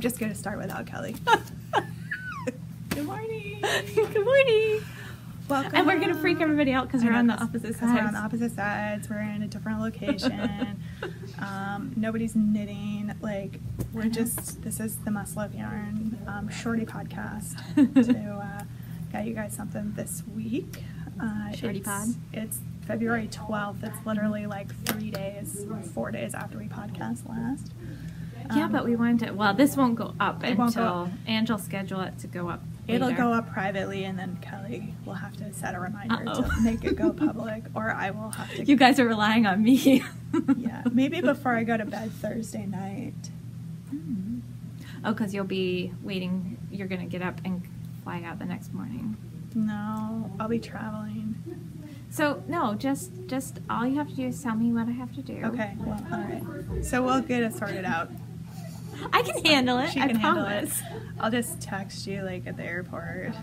just going to start without Kelly. Good morning. Good morning. Welcome. And we're going to freak everybody out because we're on the opposite sides. We're on the opposite sides. We're in a different location. Nobody's knitting. Like, we're just, this is the Muscle of Yarn Shorty podcast to get you guys something this week. Shorty pod. It's February 12th. It's literally like 4 days after we podcast last. Yeah, but we wanted to, well, this won't go up until Angel schedule it to go up later. It'll go up privately, and then Kelly will have to set a reminder to make it go public, or I will have to. You guys are relying on me. Yeah, maybe before I go to bed Thursday night. Mm-hmm. Oh, because you'll be waiting. You're going to get up and fly out the next morning. No, I'll be traveling. So, no, just all you have to do is tell me what I have to do. Okay, well, all right. So we'll get it sorted out. I can handle it. She I can handle promise. it. I'll just text you like at the airport.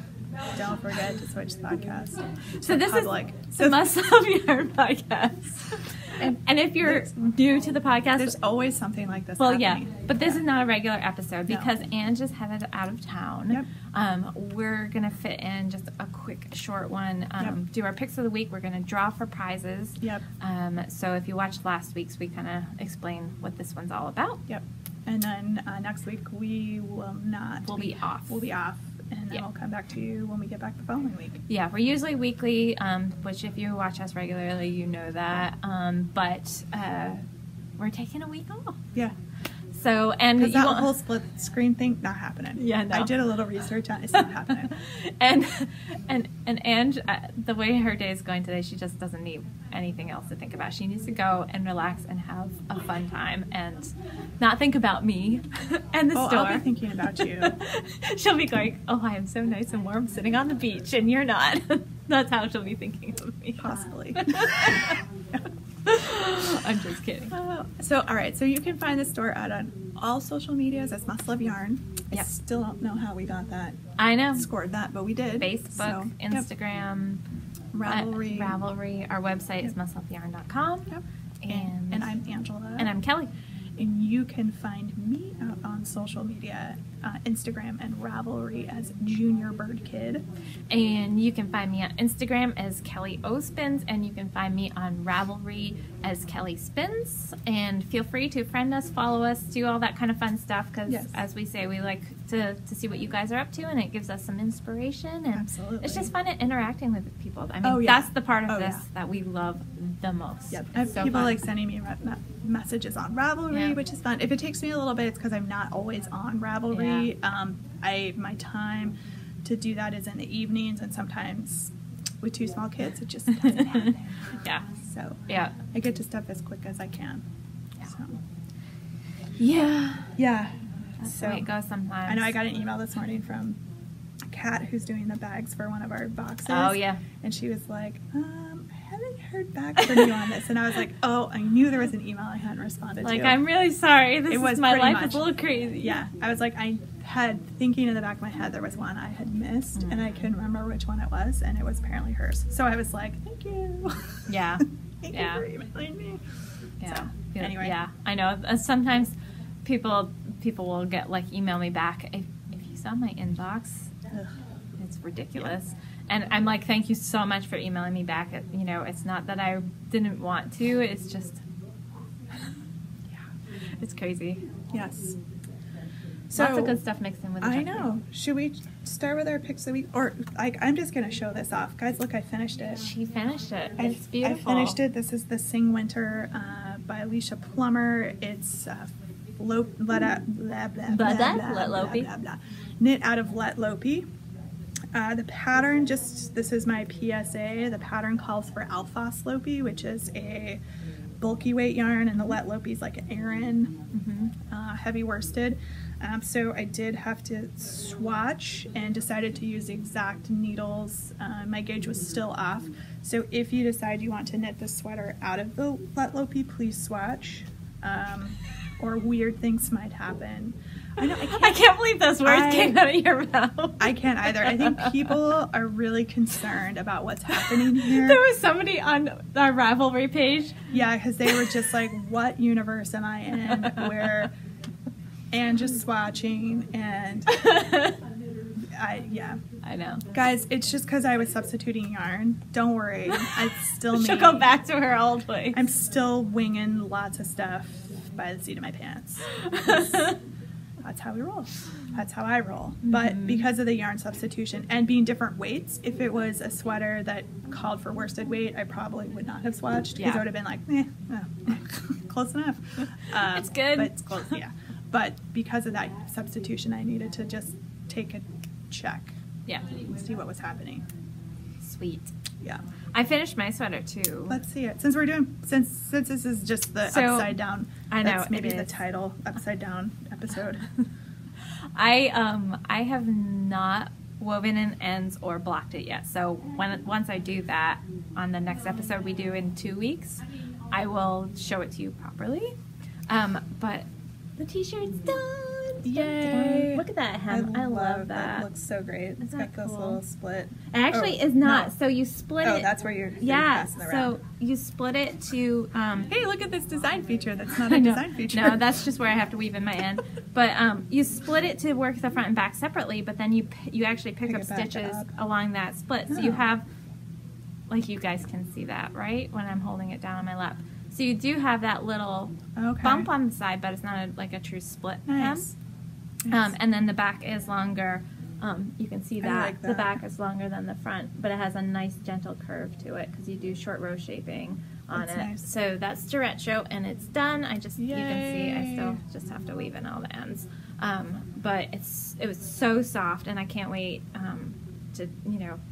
Don't forget to switch the podcast. So this public. is the Muscle of Yarn podcast. And if you're new to the podcast, there's always something like this. Well, happening. yeah, but this is not a regular episode because No. Anne just headed out of town. Yep. We're gonna fit in just a quick, short one. Do our picks of the week. We're gonna draw for prizes. Yep. So if you watched last week's, we kind of explain what this one's all about. Yep. And then next week we will not. We'll be off. We'll be off. And then we'll come back to you when we get back the following week. Yeah, we're usually weekly, which if you watch us regularly, you know that. But we're taking a week off. Yeah. So, and because that whole split screen thing, not happening. Yeah, no. I did a little research on it. It's not happening. and Ange, the way her day is going today, she just doesn't need anything else to think about. She needs to go and relax and have a fun time and not think about me and the store. I'll be thinking about you. She'll be going, oh, I am so nice and warm sitting on the beach, and you're not. That's how she'll be thinking of me. Possibly. I'm just kidding. So, all right. So you can find the store out on all social medias as Muscle of Yarn. Yep. I still don't know how we got that. I know. Scored that, but we did. Facebook, So, Instagram, Ravelry. Ravelry. Our website is muscleofyarn.com. Yep. And I'm Angela. And I'm Kelly. And you can find me out on social media, Instagram and Ravelry as Junior Bird Kid. And you can find me on Instagram as Kelly O Spins, and you can find me on Ravelry as Kelly Spins. And feel free to friend us, follow us, do all that kind of fun stuff, because as we say, we like to see what you guys are up to, and it gives us some inspiration. And Absolutely. It's just fun interacting with people. I mean, that's the part of this that we love the most. Yep. It's so people fun. like sending me messages on Ravelry, which is fun. If it takes me a little bit, it's because I'm not always on Ravelry. My time to do that is in the evenings, and sometimes with 2 small kids, it just doesn't happen. So I get to stuff as quick as I can. So. Yeah. That's the way it goes sometimes. I know I got an email this morning from Kat, who's doing the bags for one of our boxes. Oh, yeah. And she was like, I haven't heard back from you on this. And I was like, oh, I knew there was an email I hadn't responded to. Like, I'm really sorry. My life is a little crazy. Yeah. I was like, I had, thinking in the back of my head, there was one I had missed, and I couldn't remember which one it was, and it was apparently hers. So I was like, thank you. Yeah. Thank you for emailing me. Yeah. So, anyway. Yeah, I know. Sometimes people will get, like, email me back. If you saw my inbox, it's ridiculous. Yeah. And I'm like, thank you so much for emailing me back. You know, it's not that I didn't want to. It's just, it's crazy. Yes. So, lots of good stuff mixed in with each other. I know. Should we start with our picks of the week? Or, like, I'm just going to show this off. Guys, look, I finished it. She finished it. It's beautiful. I finished it. This is the Sing Winter by Alicia Plummer. It's knit out of Let Lopey. The pattern, this is my PSA. The pattern calls for Alphos Lopey, which is a bulky weight yarn, and the Let Lopey is like an Aran, heavy worsted. So I did have to swatch and decided to use the exact needles. My gauge was still off. So if you decide you want to knit the sweater out of the Let Lopey, please swatch. Or weird things might happen. I can't believe those words came out of your mouth. I can't either. I think people are really concerned about what's happening here. There was somebody on our Ravelry page. Yeah, because they were just like, what universe am I in where and just swatching, and I know. Guys, it's just because I was substituting yarn. Don't worry. It's still me. She'll go back to her old ways. I'm still winging lots of stuff by the seat of my pants. That's how we roll. That's how I roll. But because of the yarn substitution and being different weights, if it was a sweater that called for worsted weight, I probably would not have swatched because I would have been like, close enough. It's good. But it's close, yeah. But because of that substitution, I needed to just take a check. Yeah. See what was happening. Sweet. Yeah. I finished my sweater too. Let's see it. Since this is just the upside down. I know. That's maybe the title, upside down episode. I have not woven in ends or blocked it yet. So once I do that on the next episode we do in 2 weeks, I will show it to you properly. But the t-shirt's done. Yay! Look at that hem. I love that. It looks so great. It's got this little split. It actually is not. No. So you split it. Oh, that's where you're passing around. So you split it to. Hey, look at this design feature. That's not a design feature. No, that's just where I have to weave in my end. But you split it to work the front and back separately. But then you actually pick up stitches along that split. So you have, like you guys can see that right when I'm holding it down on my lap. So you do have that little bump on the side, but it's not like a true split hem. And then the back is longer. You can see that the back is longer than the front, but it has a nice gentle curve to it because you do short row shaping on it. Nice. So that's Derecho, and it's done. You can see I still just have to weave in all the ends. But it was so soft, and I can't wait to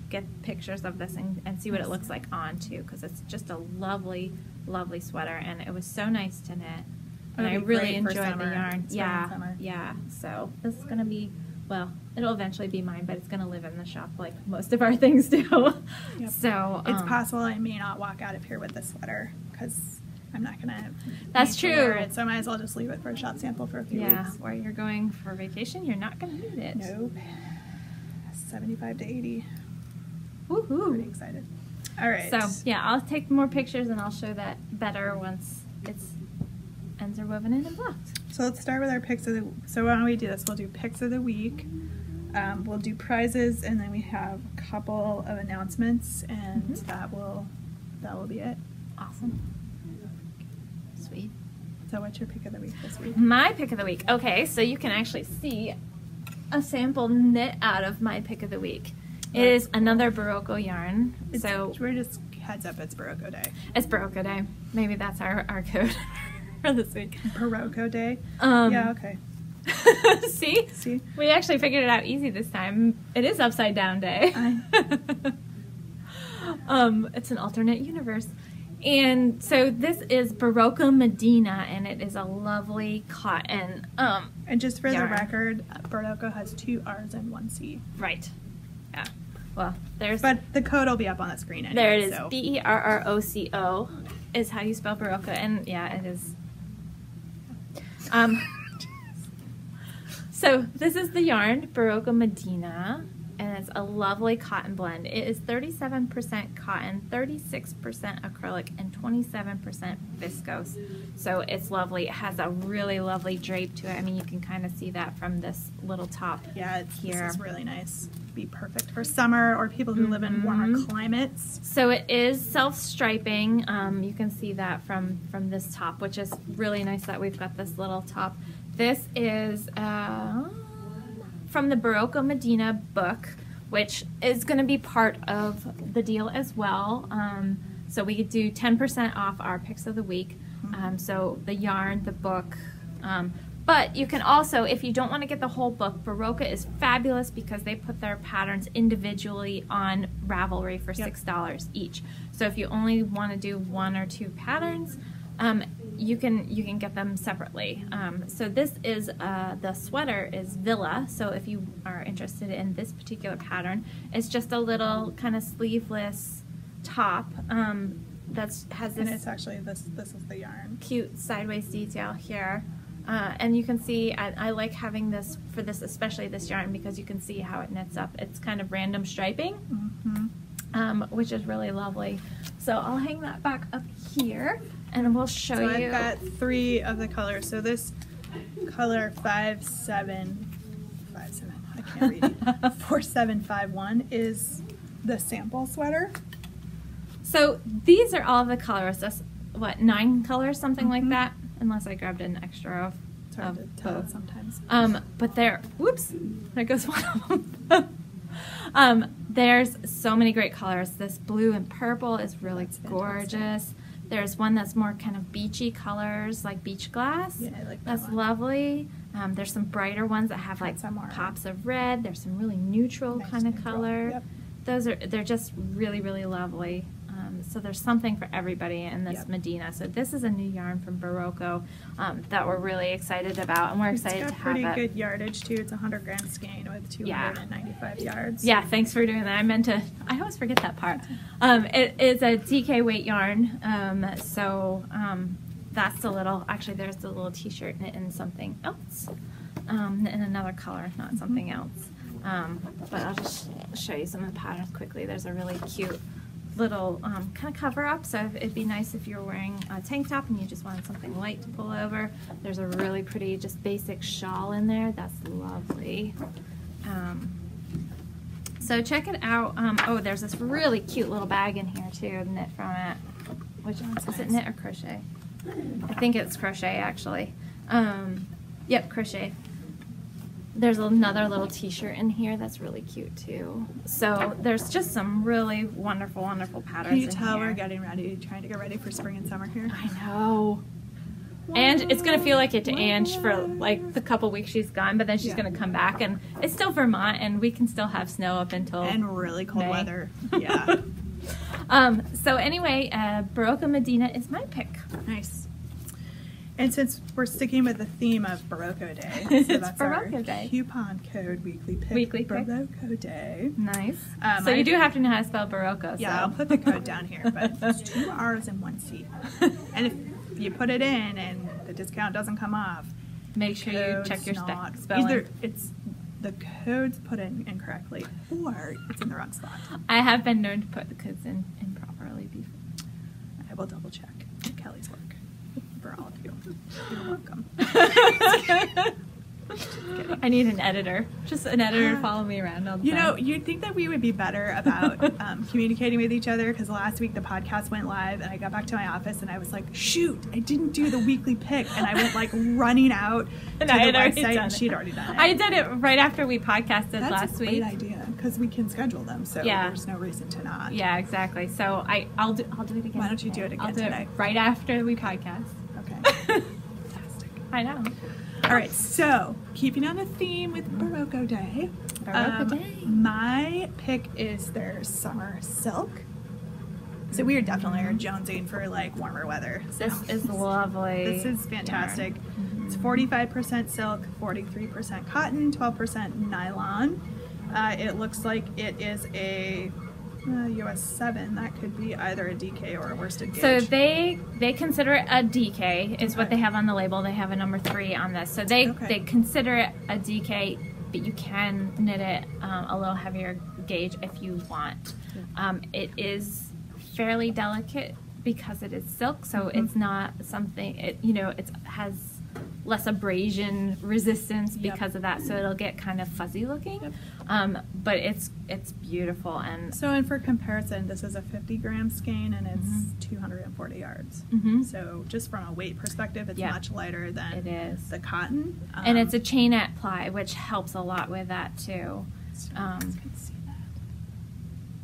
get pictures of this and see what it looks like on too, because it's just a lovely, lovely sweater, and it was so nice to knit. And I really enjoyed the yarn. Yeah. So this is going to be, well, it'll eventually be mine, but it's going to live in the shop like most of our things do. Yep. So it's possible I may not walk out of here with this sweater because I'm not going to. That's true. Wear it, so I might as well just leave it for a shop sample for a few weeks. Yeah, where you're going for vacation, you're not going to need it. Nope. 75 to 80. Woohoo! Pretty excited. All right. So yeah, I'll take more pictures and I'll show that better once ends are woven in and blocked. So let's start with our picks of the. So why don't we do this? We'll do picks of the week. We'll do prizes, and then we have a couple of announcements, and that will be it. Awesome. Sweet. So what's your pick of the week this week? My pick of the week. Okay, so you can actually see a sample knit out of my pick of the week. It is another Barocco yarn. We're just heads up. It's Barocco Day. It's Barocco Day. Maybe that's our code for this week. Barocco Day. Yeah. Okay. See? We actually figured it out easy this time. It is Upside Down Day. It's an alternate universe. And so this is Barocco Medina, and it is a lovely cotton and just for yarn. The record, Barocco has 2 R's and 1 C. Right. Yeah. Well, but the code will be up on the screen anyway. There it is. So. Berrocco is how you spell Barocco, and yeah, it is. So this is the yarn, Barocco Medina, and it's a lovely cotton blend. It is 37% cotton, 36% acrylic, and 27% viscose. So it's lovely. It has a really lovely drape to it. I mean, you can kind of see that from this little top here. This is really nice. Be perfect for summer or people who live in warmer climates. So it is self-striping. You can see that from this top, which is really nice that we've got this little top. This is from the Barocco Medina book, which is going to be part of the deal as well. So we could do 10% off our picks of the week. So the yarn, the book, but you can also, if you don't want to get the whole book, Barocco is fabulous because they put their patterns individually on Ravelry for $6 each. So if you only want to do 1 or 2 patterns, you can get them separately. So this is the sweater is Villa. So if you are interested in this particular pattern, it's just a little kind of sleeveless top that has this. And it's actually this is the yarn. Cute sideways detail here. And you can see, I like having this for this, especially this yarn, because you can see how it knits up. It's kind of random striping, which is really lovely. So I'll hang that back up here, and we'll show you. I've got 3 of the colors. So this color 5757. I can't read. 4751 is the sample sweater. So these are all the colors. That's what, 9 colors, something like that. Unless I grabbed an extra of. It's hard to tell sometimes. But there goes one of them. There's so many great colors. This blue and purple is really gorgeous. There's one that's more kind of beachy colors, like beach glass. Yeah, I like that. That's lovely. There's some brighter ones that have like pops of red. There's some really neutral kind of color. Yep. They're just really, really lovely. So there's something for everybody in this Medina. So this is a new yarn from Barocco that we're really excited about, and we're excited to have it. It's got pretty good yardage too. It's a 100-gram skein with 295 yards. Yeah, thanks for doing that. I always forget that part. It is a DK weight yarn. That's the little. Actually, there's the little T-shirt in something else, in another color, not something else. But I'll just show you some of the patterns quickly. There's a really cute little kind of cover up, so it'd be nice if you're wearing a tank top and you just wanted something light to pull over. There's a really pretty just basic shawl in there. That's lovely. So check it out. Oh, there's this really cute little bag in here too, knit from it. Which is it, knit or crochet? I think it's crochet actually. Yep, crochet. There's another little T-shirt in here that's really cute too. So there's just some really wonderful, wonderful patterns. Can you tell we're getting ready, trying to get ready for spring and summer here? I know. And it's gonna feel like it to Ange for like the couple weeks she's gone, but then she's gonna come back, and it's still Vermont, and we can still have snow up until really cold May. Weather. Yeah. So anyway, Barocco Medina is my pick. Nice. And since we're sticking with the theme of Barocco Day, so it's that's Barocco our Day. Coupon code weekly pick. Weekly pick. Barocco Day. Nice. So you do have to know how to spell Barocco. Yeah, so. I'll put the code down here, but it's 2 R's and 1 C. And if you put it in and the discount doesn't come off, make sure you check your spelling. Either it's the code's put in incorrectly or it's in the wrong spot. I have been known to put the codes in improperly before. I will double check Kelly's work for all of you. You're welcome. I need an editor. Just an editor to follow me around all the time. You know, you'd think that we would be better about communicating with each other, because last week the podcast went live and I got back to my office and I was like, shoot, I didn't do the weekly pick. And I went like running out to the website and she'd already done it. I did it right after we podcasted last week. That's a great idea, because we can schedule them, so there's no reason to not. Yeah, exactly. So I'll do it again. Why don't you do it again today? I'll do it right after we podcast. Okay. Fantastic. I know. All right, so keeping on the theme with Barocco Day. Barocco Day. My pick is their summer silk. So we are definitely jonesing for like warmer weather. So this is lovely. This is fantastic. It's 45% silk, 43% cotton, 12% nylon. It looks like it is a US 7. That could be either a DK or a worsted gauge. So they consider it a DK is what they have on the label. They have a number 3 on this. So they consider it a DK, but you can knit it a little heavier gauge if you want. It is fairly delicate because it is silk, so it's not something, it has less abrasion resistance because of that, so it'll get kind of fuzzy looking. But it's beautiful. And for comparison, this is a 50-gram skein and it's 240 yards. So just from a weight perspective, it's much lighter than the cotton. And it's a chainette ply, which helps a lot with that too.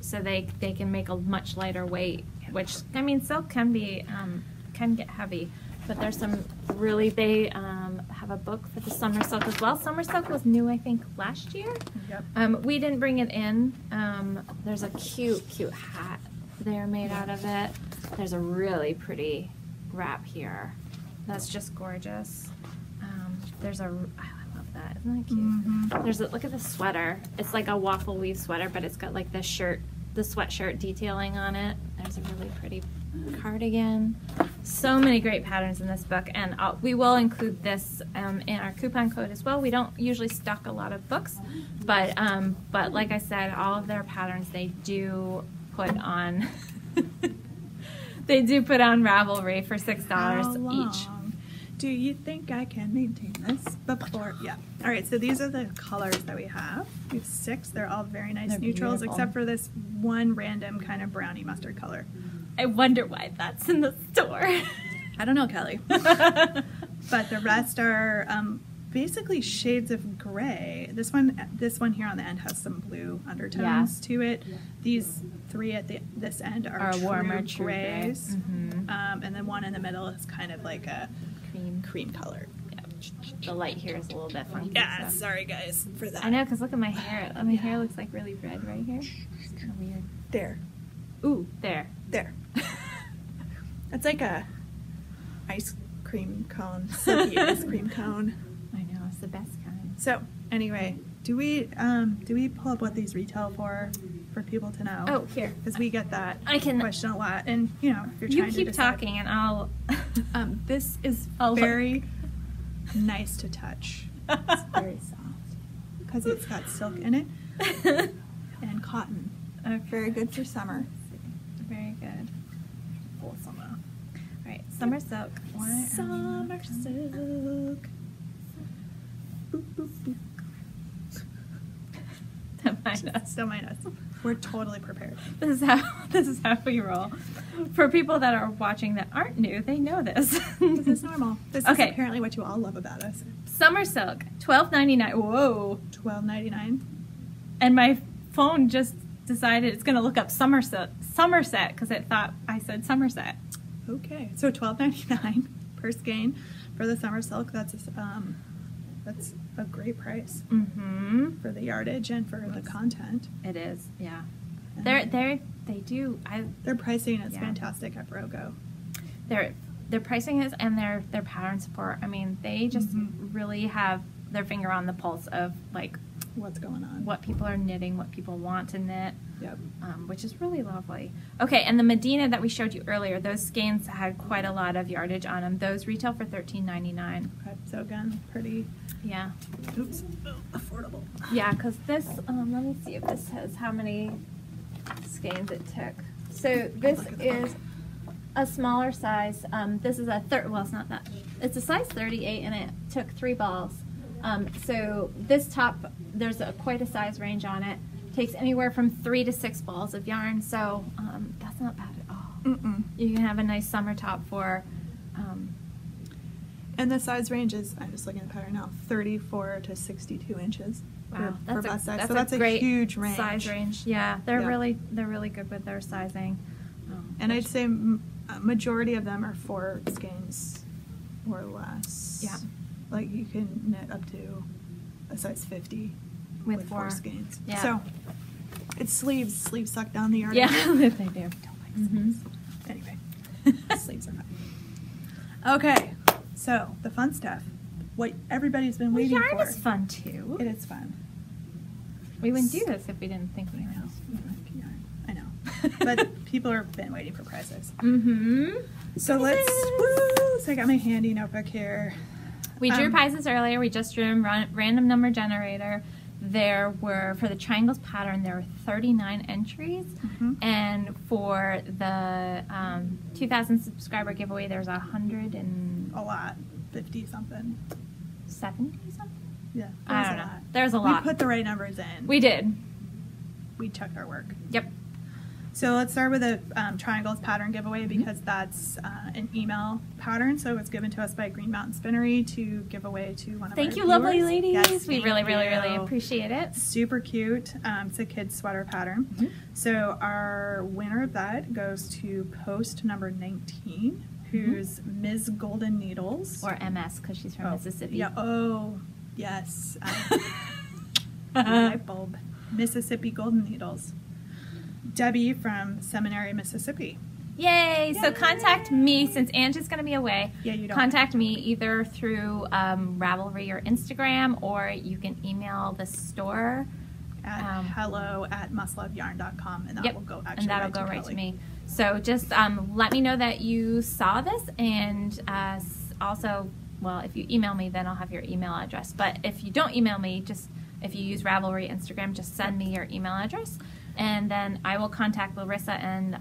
So they can make a much lighter weight, which, I mean, silk can be can get heavy. But there's some really, they have a book for the summer silk as well. Summer silk was new, I think, last year. We didn't bring it in. There's a cute hat there made out of it. There's a really pretty wrap here. That's just gorgeous. I love that. Isn't that cute? There's look at the sweater. It's like a waffle weave sweater, but it's got like the sweatshirt detailing on it. There's a really pretty cardigan. So many great patterns in this book, and we will include this in our coupon code as well. We don't usually stock a lot of books, but like I said, all of their patterns they do put on Ravelry for $6 each. Do you think I can maintain this before? Yeah. All right, so these are the colors that we have. We have 6. They're all very nice They're neutrals, beautiful. except for this one random kind of brownie mustard color. I wonder why that's in the store. I don't know, Kelly. But the rest are basically shades of gray. This one here on the end has some blue undertones to it. These 3 at this end are warmer true grays. Mm-hmm. And then one in the middle is kind of like a cream color. Yeah. The light here is a little bit funky. Yeah, so. sorry guys for that. I know, because look at my hair. My hair looks like really red right here. It's kind of weird. There. Ooh, there. It's like a ice cream cone, silky ice cream cone. I know, it's the best kind. So anyway, do we pull up what these retail for people to know? Oh, here. Because we get that I can question a lot, and if you're trying You to keep decide, talking, and I'll. this is I'll very nice to touch. It's very soft because it's got silk in it and cotton. Okay. Very good for summer. Very good. Full summer. All right, summer silk. Summer silk. Boop, boop, boop. Don't mind us. Don't mind us. We're totally prepared. This is how we roll. For people that are watching that aren't new, they know this. This is normal. This Okay. is apparently what you all love about us. Summer silk, $12.99. Whoa! $12.99. And my phone just decided it's going to look up Somerset because it thought I said Somerset. Okay, so $12.99 per skein for the summer silk. That's a great price Mm-hmm. for the yardage and for the content. It is, yeah. And They do. their pricing is Yeah. fantastic at Brogo. Their pricing is, and their pattern support. I mean, they just really have their finger on the pulse of like What's going on? what people are knitting, what people want to knit, Yep. which is really lovely. Okay, and the Medina that we showed you earlier, those skeins had quite a lot of yardage on them. Those retail for $13.99. Okay, so again, pretty. Yeah. Oops. Affordable. Yeah, because this, let me see if this says how many skeins it took. So this Look at the is a smaller size. This is a well, it's not that. It's a size 38, and it took 3 balls. So this top, there's quite a size range on it. Takes anywhere from 3 to 6 balls of yarn, so that's not bad at all. You can have a nice summer top for. And the size range is, I'm just looking at the pattern now, 34 to 62 inches. Wow, for bust size. that's So that's a great huge range. size range. Yeah, they're Yeah. really good with their sizing. And I'd say majority of them are 4 skeins or less. Yeah. Like you can knit up to a size 50 With 4 4. skeins. Yeah. So it's sleeves suck down the yarn. Yeah, they do. Don't like sleeves. Anyway, sleeves are fine. Okay, so the fun stuff. What everybody's been waiting yarn for. is fun too. It is fun. We wouldn't do this if we didn't think we know. I know. But people have been waiting for prizes. Mm-hmm. So let's, woo! So I got my handy notebook here. We drew prizes earlier. We just drew a random number generator. There were, for the triangles pattern, there were 39 entries. And for the 2,000 subscriber giveaway, there's 100 and A lot. 50 something. 70 something? Yeah. I don't know. There's a lot. We put the right numbers in. We did. We checked our work. Yep. So let's start with the triangles pattern giveaway because that's an email pattern. So it was given to us by Green Mountain Spinnery to give away to one of our Thank you, lovely viewers. ladies. Yes, We thank really you. appreciate it. Super cute. It's a kid's sweater pattern. So our winner of that goes to post number 19, who's Ms. Golden Needles. Or MS, because she's from Mississippi. Yeah. Oh, yes. Light bulb. Mississippi Golden Needles. Debbie from Seminary, Mississippi. Yay! So contact me, since Ange is going to be away. Yeah, you don't. Contact me either through Ravelry or Instagram, or you can email the store At hello@mustloveyarn.com, and that Yep, will go and that'll go right Kelly. to me. So just let me know that you saw this, and also, well, if you email me, then I'll have your email address. But if you don't email me, just if you use Ravelry, Instagram, just send me your email address. and then I will contact Larissa and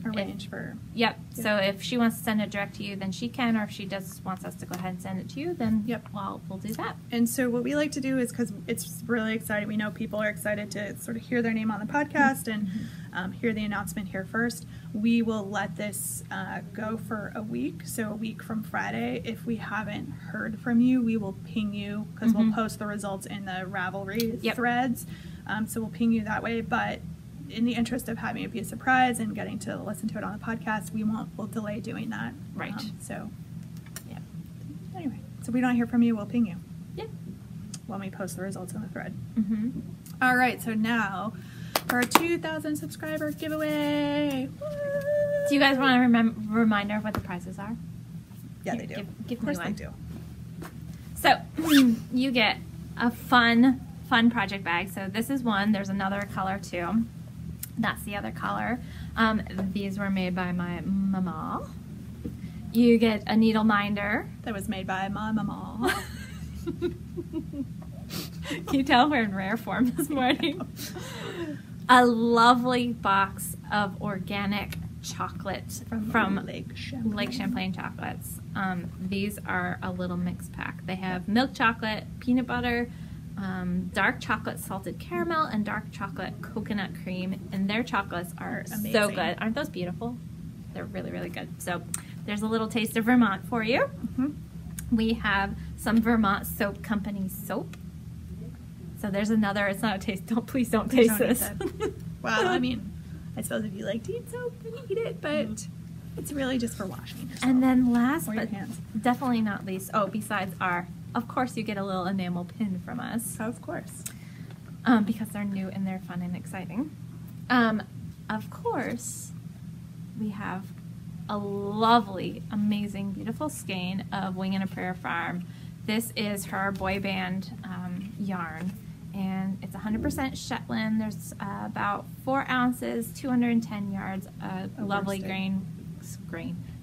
arrange for. Yep. So if she wants to send it direct to you, then she can, or if she just wants us to go ahead and send it to you, then well, we'll do that. And so what we like to do is, because it's really exciting, we know people are excited to sort of hear their name on the podcast and hear the announcement here first. We will let this go for a week. So a week from Friday, if we haven't heard from you, we will ping you, because we'll post the results in the Ravelry threads. So we'll ping you that way. But in the interest of having it be a surprise and getting to listen to it on the podcast, we'll delay doing that. Right. So, yeah. Anyway, so if we don't hear from you, we'll ping you. Yep. When we post the results in the thread. All right, so now for our 2,000 subscriber giveaway. Woo! Do you guys want a reminder of what the prizes are? Yeah, they do. Give of course me one. They do. So you get a fun project bag. So this is one. There's another color too. That's the other color. These were made by my mama. You get a needle minder. That was made by my mama. Can you tell we're in rare form this morning? A lovely box of organic chocolate from Lake Champlain Chocolates. These are a little mixed pack. They have milk chocolate, peanut butter, dark chocolate salted caramel, and dark chocolate coconut cream. And their chocolates are so good. Aren't those beautiful? They're really, really good. So there's a little taste of Vermont for you. We have some Vermont Soap Company soap. So there's another. It's not a taste. Please don't taste this. Well, I mean, I suppose if you like to eat soap, then eat it, but it's really just for washing yourself. And then last, but hands. Definitely not least, besides of course you get a little enamel pin from us. Of course. Because they're new and they're fun and exciting. Of course, we have a lovely, amazing, beautiful skein of Wing and a Prayer Farm. This is her boy band yarn, and it's 100% Shetland. There's about 4 ounces, 210 yards, lovely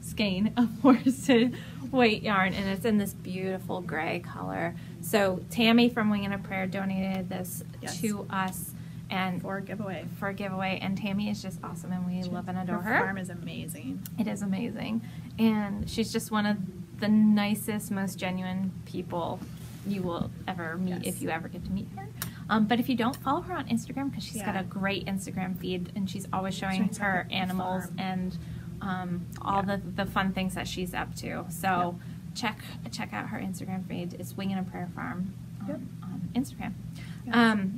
skein of worsted weight yarn, and it's in this beautiful gray color. So Tammy from Wing and a Prayer donated this to us and for a giveaway. And Tammy is just awesome, and we love and adore her. Her farm is amazing. It is amazing, and she's just one of the nicest, most genuine people you will ever meet if you ever get to meet her. But if you don't, follow her on Instagram, because she's got a great Instagram feed, and she's always showing her animals and all the fun things that she's up to. So check out her Instagram feed. It's Wing and a Prayer Farm on Instagram.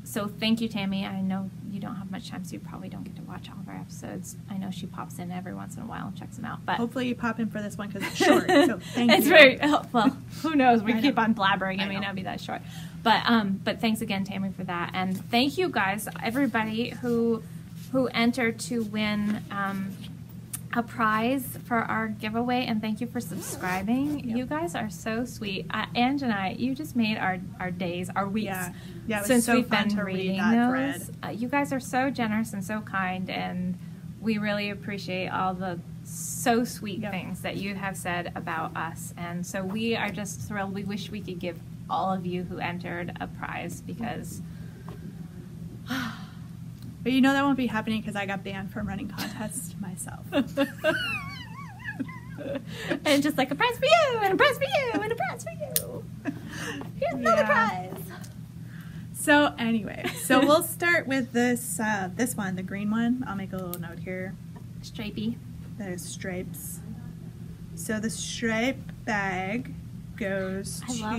So thank you, Tammy. I know you don't have much time, so you probably don't get to watch all of our episodes. I know she pops in every once in a while and checks them out. But hopefully you pop in for this one, because it's short. So thank you. It's very well. Who knows? We keep on blabbering. It may not be that short. But thanks again, Tammy, for that. And thank you guys, everybody who entered to win a prize for our giveaway, and thank you for subscribing. You guys are so sweet. Ange and I, you just made our days, our weeks. Yeah, it was since so we've fun been to reading read that those. You guys are so generous and so kind, and we really appreciate all the so sweet things that you have said about us. And so we are just thrilled. We wish we could give all of you who entered a prize, because but you know that won't be happening, because I got banned from running contests myself. And just like a prize for you, and a prize for you, and a prize for you. Here's another prize. So anyway, we'll start with this one, the green one. I'll make a little note here. Stripey. There's stripes. So the stripe bag goes to. I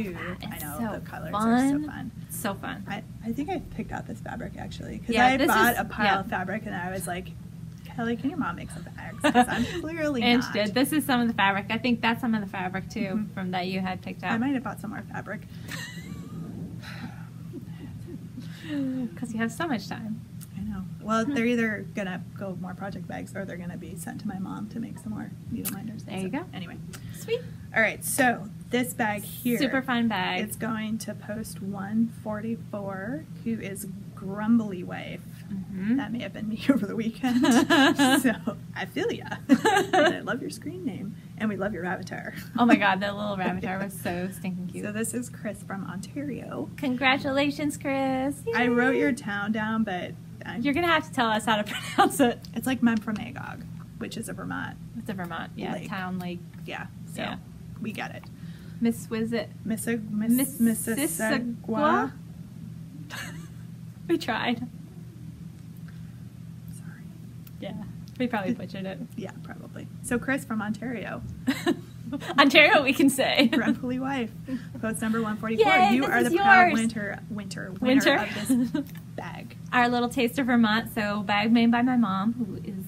know, so the colors are so fun. So fun. I think I picked out this fabric, actually, because I bought a pile of fabric, and I was like, Kelly, can your mom make some bags? Because I'm clearly not. And she did. This is some of the fabric. I think that's some of the fabric too from that you had picked out. I might have bought some more fabric. Because you have so much time. I know. Well, they're either going to go more project bags, or they're going to be sent to my mom to make some more needle minders. There you go. Anyway. Sweet. All right, so this bag here. Super fun bag. It's going to post 144, who is Grumbly Wife. That may have been me over the weekend. So I feel ya. And I love your screen name. And we love your avatar. Oh my God, the little avatar was so stinking cute. So this is Chris from Ontario. Congratulations, Chris. Yay. I wrote your town down, but And you're going to have to tell us how to pronounce it. It's like Memphremagog, which is a Vermont. It's a Vermont, yeah, lake. town lake. Yeah, so we get it. Mississauga. We tried. Sorry. Yeah, we probably butchered it. Yeah, probably. So Chris from Ontario. Ontario, we can say. Grumpily wife. Post number 144. Yay, you are the proud winner of this bag. Our little taste of Vermont. So bag made by my mom, who is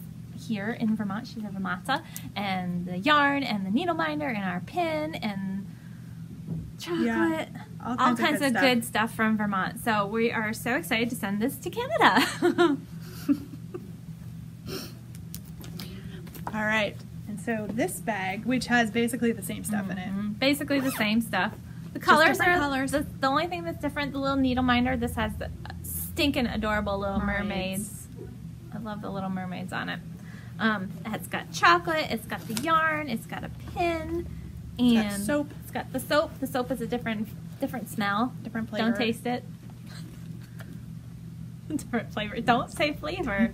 here in Vermont. She's a Vermonta. And the yarn and the needle minder and our pin and chocolate. Yeah, all kinds of good stuff from Vermont. So we are so excited to send this to Canada. All right. And so this bag, which has basically the same stuff in it. Basically the same stuff. The colors are colors. The only thing that's different, the little needle minder, this has the stinking adorable little mermaids. I love the little mermaids on it. It's got chocolate, it's got the yarn, it's got a pin, and it's got soap. It's got the soap. The soap is a different smell. Different flavor. Don't taste it. Different flavor. Don't say flavor.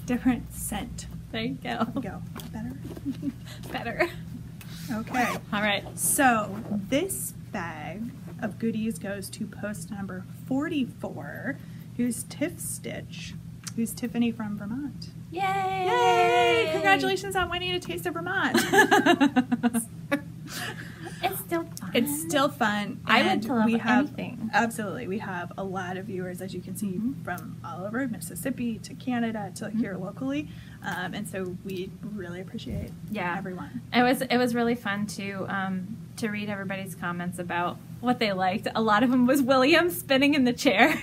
Different scent. There you go. Go. Better? Better. Okay. All right. So this bag of goodies goes to post number 44, who's Tiff Stitch, who's Tiffany from Vermont. Yay! Yay! Congratulations on winning a taste of Vermont. It's still fun. It's still fun. I would and love we have, anything. Absolutely. We have a lot of viewers, as you can see, from all over Mississippi to Canada to here locally. And so we really appreciate everyone. It was really fun to read everybody's comments about what they liked. A lot of them was William spinning in the chair.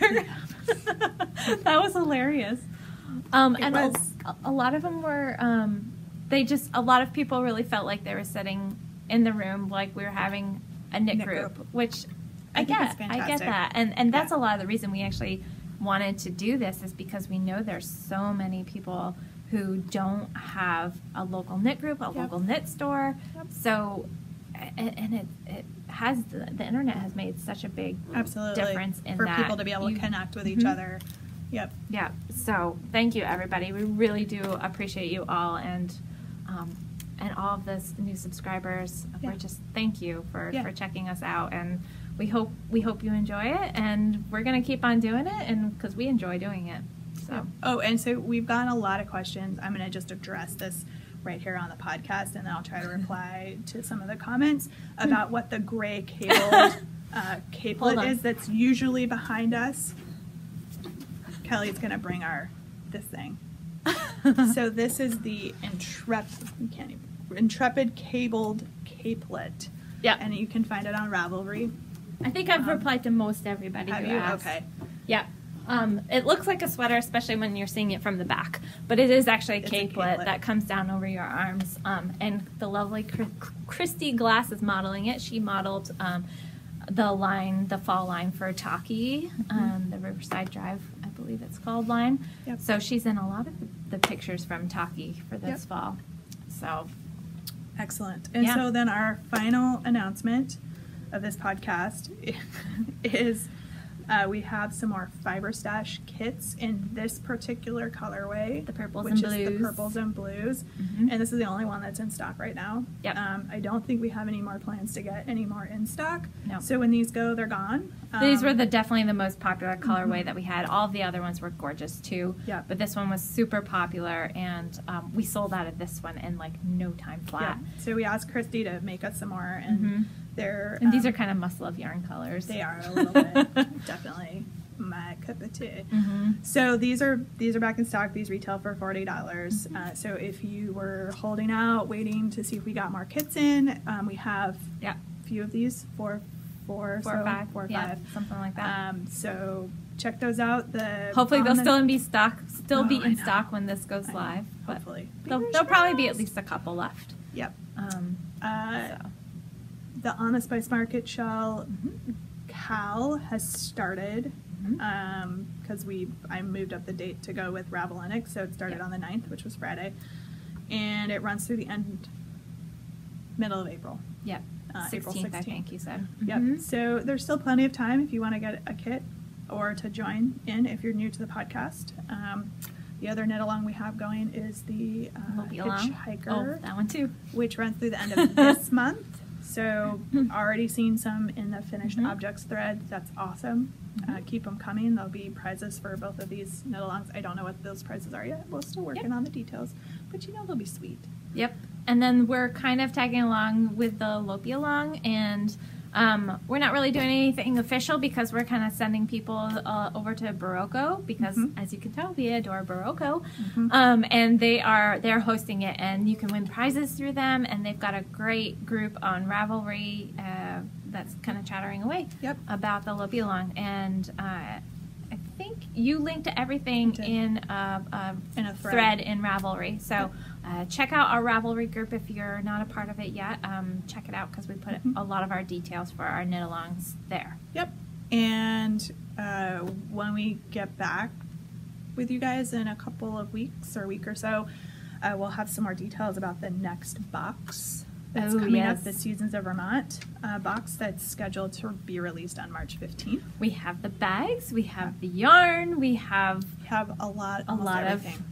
That was hilarious. And a lot of them were, a lot of people really felt like they were sitting in the room like we were having a knit group, which I get that. And that's a lot of the reason we actually wanted to do this, is because we know there's so many people who don't have a local knit group, a local knit store. So, and it has, the internet has made such a big difference in for that. people to be able to connect with each other. Yep. Yeah. So thank you, everybody. We really do appreciate you all, and all of this new subscribers. We're just thank you for checking us out, and we hope you enjoy it, and we're gonna keep on doing it, and because we enjoy doing it. So. Oh, and so we've gotten a lot of questions. I'm gonna just address this right here on the podcast, and then I'll try to reply to some of the comments about what the gray cabled capelet is that's usually behind us. Kelly's gonna bring this thing. So this is the Intrepid cabled capelet. Yeah, and you can find it on Ravelry. I think I've replied to most everybody who asked. Okay. Yeah. It looks like a sweater, especially when you're seeing it from the back, but it is actually a capelet that comes down over your arms. And the lovely Christy Glass is modeling it. She modeled the fall line for Taki, the Riverside Drive, I believe it's called, line. Yep. So she's in a lot of the pictures from Taki for this fall. So excellent. And so then our final announcement of this podcast is we have some more Fiber Stash kits in this particular colorway, the purples which and is blues. The purples and blues, and this is the only one that's in stock right now. Yep. I don't think we have any more plans to get any more in stock. No. So when these go, they're gone. These were definitely the most popular colorway that we had. All the other ones were gorgeous too. Yeah. But this one was super popular, and we sold out of this one in like no time flat. Yeah. So we asked Christy to make us some more, and and these are kind of must-love yarn colors. They are a little bit, definitely my cup of tea. So these are back in stock. These retail for $40. So if you were holding out, waiting to see if we got more kits in, we have a few of these, four or five, something like that. So check those out. Hopefully they'll still be in stock when this goes live. But hopefully, there'll probably be at least a couple left. Yep. The On the Spice Market shell Cal has started because I moved up the date to go with Ravelinic, so it started on the 9th, which was Friday, and it runs through the middle of April. Yep. 16th, I think you said. Yep. So there's still plenty of time if you want to get a kit or to join in if you're new to the podcast. The other knit along we have going is the Hitchhiker. Oh, that one too. Which runs through the end of this month. So already seen some in the finished objects thread. That's awesome. Keep them coming. There'll be prizes for both of these knit alongs. I don't know what those prizes are yet. We're still working on the details, but you know they'll be sweet. Yep. And then we're kind of tagging along with the Lopi along, and we're not really doing anything official because we're kind of sending people over to Barocco because, as you can tell, we adore Barocco, and they're hosting it, and you can win prizes through them, and they've got a great group on Ravelry that's kind of chattering away about the Lopi along, and I think you linked to everything in a thread in Ravelry, so. Check out our Ravelry group if you're not a part of it yet. Check it out because we put a lot of our details for our knit-alongs there. Yep. And when we get back with you guys in a couple of weeks or a week or so, we'll have some more details about the next box that's coming up, the Seasons of Vermont box that's scheduled to be released on March 15th. We have the bags, we have the yarn, we have a lot of everything.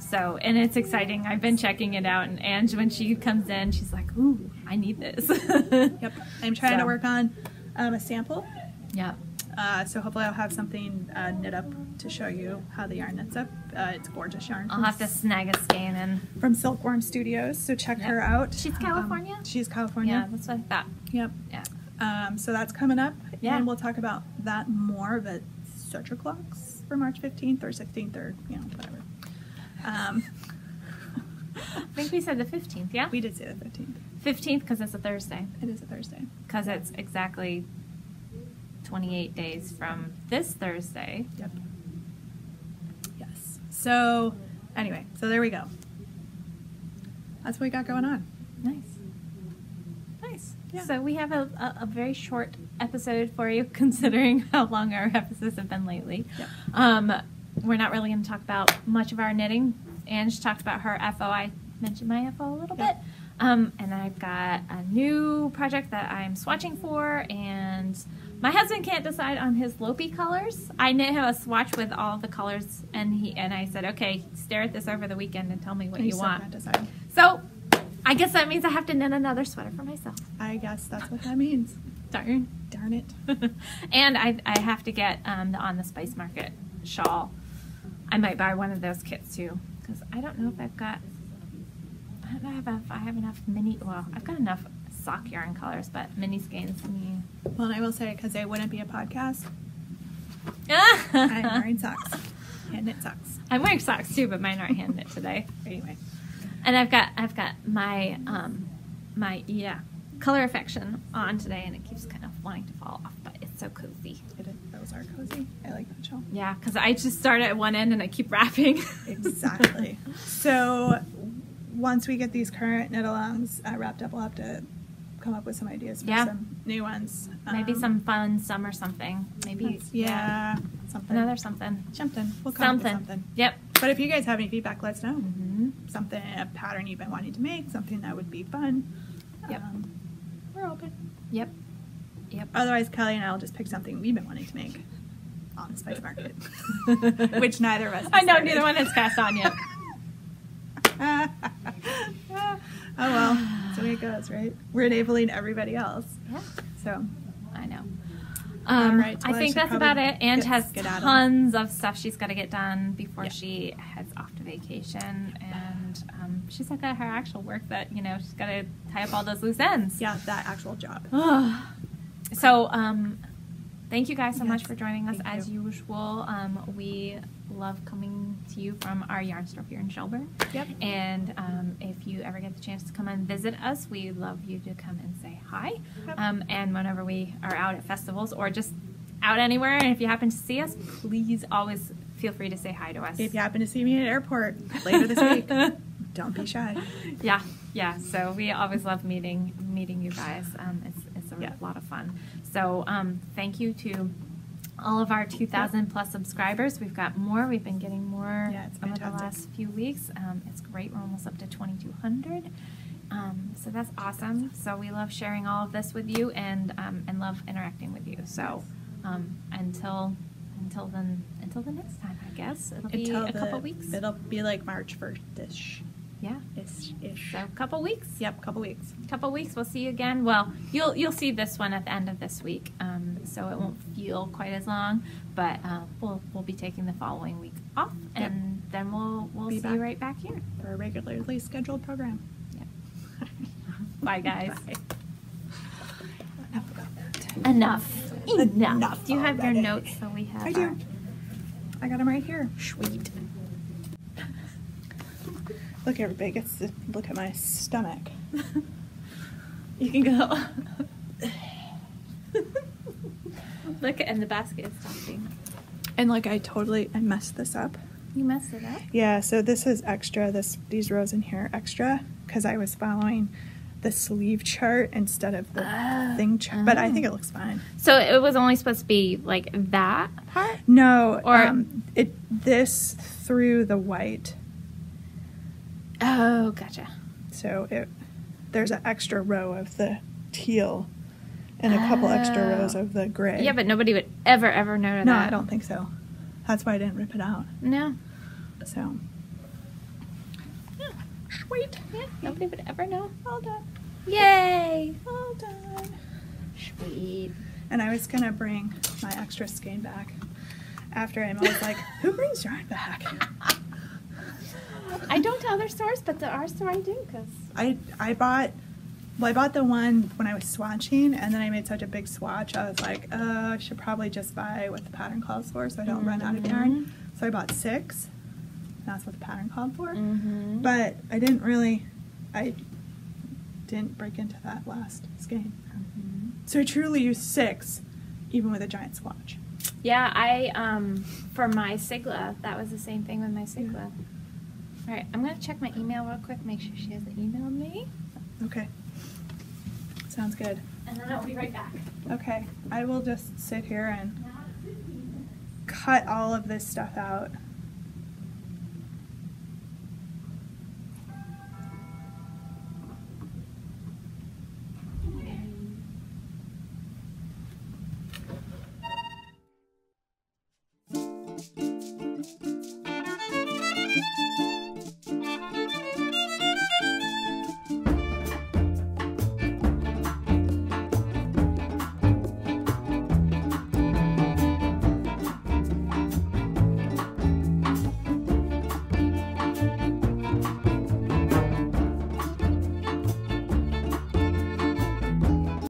So, and it's exciting. I've been checking it out, and Ange, when she comes in, she's like, ooh, I need this. Yep. I'm trying to work on a sample. Yeah. So hopefully I'll have something knit up to show you how the yarn knits up. It's gorgeous yarn. I'll have to snag a skein in. From Silkworm Studios, so check her out. She's California? She's California. Yeah, that's what I thought. Yep. Yeah. So that's coming up, and we'll talk about that more, but Stretcher Clocks for March 15th or 16th or, whatever. I think we said the 15th, yeah? We did say the 15th. 15th because it's a Thursday. It is a Thursday. Because it's exactly 28 days from this Thursday. Yep. Yes. So, anyway, so there we go. That's what we got going on. Nice. Yeah. So we have a very short episode for you considering how long our episodes have been lately. Yep. We're not really going to talk about much of our knitting. Ange talked about her FO. I mentioned my FO a little bit. And I've got a new project that I'm swatching for, and my husband can't decide on his Lopi colors. I knit him a swatch with all the colors, and I said, okay, stare at this over the weekend and tell me what you want. Can't decide. So I guess that means I have to knit another sweater for myself. I guess that's what that means. Darn it. And I have to get the On the Spice Market shawl. I might buy one of those kits too, because I don't know if I've got, I don't know if I have enough I've got enough sock yarn colors, but mini skeins. Well, and I will say, because it wouldn't be a podcast, I'm wearing socks. Hand knit socks. I'm wearing socks too, but mine aren't hand knit today. Anyway. And I've got my Color Affection on today, and it keeps kind of wanting to fall off, but it's so cozy. Those are cozy. I like that shawl. Yeah, because I just start at one end and I keep wrapping. Exactly. So once we get these current knit-alongs wrapped up, we'll have to come up with some ideas for some new ones. Maybe some fun summer something. Maybe something. Another something. We'll come up with something. Yep. But if you guys have any feedback, let us know. Something, a pattern you've been wanting to make, something that would be fun. Yep. We're open. Yep. Otherwise, Kelly and I will just pick something we've been wanting to make on the Spice Market, which neither of us. I know neither one has passed on yet. Oh well, that's the way it goes, right? We're enabling everybody else. Yeah. So I know. All right. I think that's about it. Ange has tons of stuff she's got to get done before she heads off to vacation, and she's got her actual work that she's got to tie up all those loose ends. Yeah, that actual job. So, thank you guys so much for joining us as usual. We love coming to you from our yarn store here in Shelburne. Yep. And if you ever get the chance to come and visit us, we'd love you to come and say hi. Yep. And whenever we are out at festivals or just out anywhere, and if you happen to see us, please always feel free to say hi to us. If you happen to see me at an airport later this week, don't be shy. Yeah. So we always love meeting you guys. It's a lot of fun. So thank you to all of our 2,000 plus subscribers. We've got more. We've been getting more over the last few weeks. It's great. We're almost up to 2,200. So that's awesome. So we love sharing all of this with you and love interacting with you. So until until the next time, I guess. It'll be a couple weeks. It'll be like March 1st-ish. Yeah. Ish. So a couple weeks. Yep, couple weeks. Couple weeks. We'll see you again. Well, you'll see this one at the end of this week, so it won't feel quite as long. But we'll be taking the following week off, and then we'll see you right back here for a regularly scheduled program. Yep. Bye, guys. Bye. Enough about that. Enough. Do you have your notes? So we have. I do. I got them right here. Sweet. Look, everybody gets to look at my stomach. You can go. Look, and the basket is stopping. And like I messed this up. You messed it up? Yeah, so this is extra. These rows in here are extra because I was following the sleeve chart instead of the thing chart. But I think it looks fine. So it was only supposed to be like that part? No, or this through the white. Oh, gotcha. So there's an extra row of the teal and a couple extra rows of the gray. Yeah, but nobody would ever know that. No, I don't think so. That's why I didn't rip it out. No. So. Yeah. Sweet. Yeah, nobody would ever know. All done. Yay! All done. Sweet. And I was going to bring my extra skein back after I was like, who brings yarn back? I don't to other stores, but to our store I do, because I bought the one when I was swatching, and then I made such a big swatch, I was like, I should probably just buy what the pattern calls for so I don't run out of yarn. So I bought 6. That's what the pattern called for. But I didn't break into that last skein. So I truly used 6, even with a giant swatch. Yeah, for my Sigla, that was the same thing with my Sigla. All right, I'm going to check my email real quick, make sure she hasn't emailed me. Okay. Sounds good. And then I'll be right back. Okay. I will just sit here and cut all of this stuff out